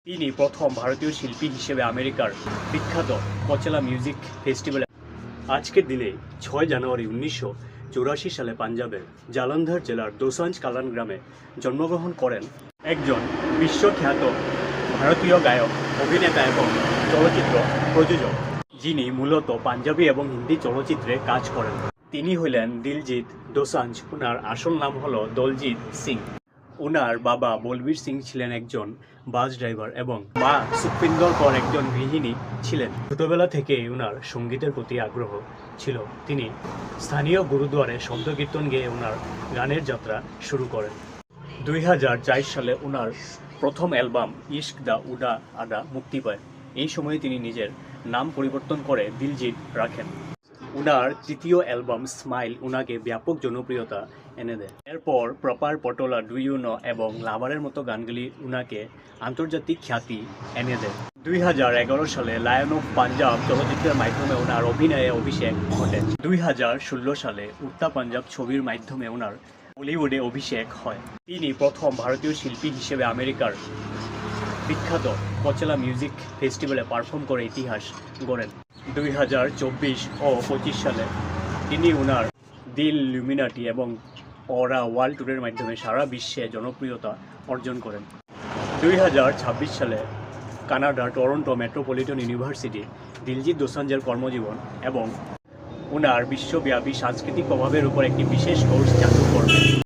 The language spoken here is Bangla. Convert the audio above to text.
তিনি প্রথম ভারতীয় শিল্পী হিসেবে আমেরিকার বিখ্যাত কোচেলা মিউজিক ফেস্টিভ্যালে আজকের দিনে 6 জানুয়ারি 1984 সালে পাঞ্জাবের জালন্ধর জেলার দোসাঞ্জ কালান গ্রামে জন্মগ্রহণ করেন একজন বিশ্বখ্যাত ভারতীয় গায়ক, অভিনেতা এবং চলচ্চিত্র প্রযোজক, যিনি মূলত পাঞ্জাবি এবং হিন্দি চলচ্চিত্রে কাজ করেন। তিনি হলেন দিলজিৎ দোসাঞ্জ। ওনার আসল নাম হলো দলজিৎ সিং। ওনার বাবা বলবীর সিং ছিলেন একজন বাস ড্রাইভার এবং মা সুখপিন্দর কর একজন গৃহিণী ছিলেন। ছোটবেলা থেকেই ওনার সঙ্গীতের প্রতি আগ্রহ ছিল। তিনি স্থানীয় গুরুদুয়ারে শব্দ কীর্তন গেয়ে ওনার গানের যাত্রা শুরু করেন। 2004 সালে ওনার প্রথম অ্যালবাম ইশক দা উডা আডা মুক্তি পায়। এই সময়ে তিনি নিজের নাম পরিবর্তন করে দিলজিৎ রাখেন। উনার তৃতীয় অ্যালবাম স্মাইল উনাকে ব্যাপক জনপ্রিয়তা এনে দেয়। এরপর proper patola, do you know এবং লাভারের মতো গানগুলি উনাকে আন্তর্জাতিক খ্যাতি এনে দেয়। 2011 সালে লায়ন অফ পাঞ্জাব চলচ্চিত্রের মাধ্যমে ওনার অভিনয়ে অভিষেক ঘটে। 2016 সালে উড়তা পাঞ্জাব ছবির মাধ্যমে ওনার বলিউডে অভিষেক হয়। তিনি প্রথম ভারতীয় শিল্পী হিসেবে আমেরিকার বিখ্যাত কোচেলা মিউজিক ফেস্টিভ্যালে পারফর্ম করে ইতিহাস গড়েন। 2024 ও 25 সালে তিনি ওনার দিল লুমিনাটি এবং ওরা ওয়ার্ল্ড ট্যুরের মাধ্যমে সারা বিশ্বে জনপ্রিয়তা অর্জন করেন। 2026 সালে কানাডার টরন্টো মেট্রোপলিটন ইউনিভার্সিটি দিলজিৎ দোসাঞ্জের কর্মজীবন এবং ওনার বিশ্বব্যাপী সাংস্কৃতিক প্রভাবের উপর একটি বিশেষ কোর্স চালু করবেন।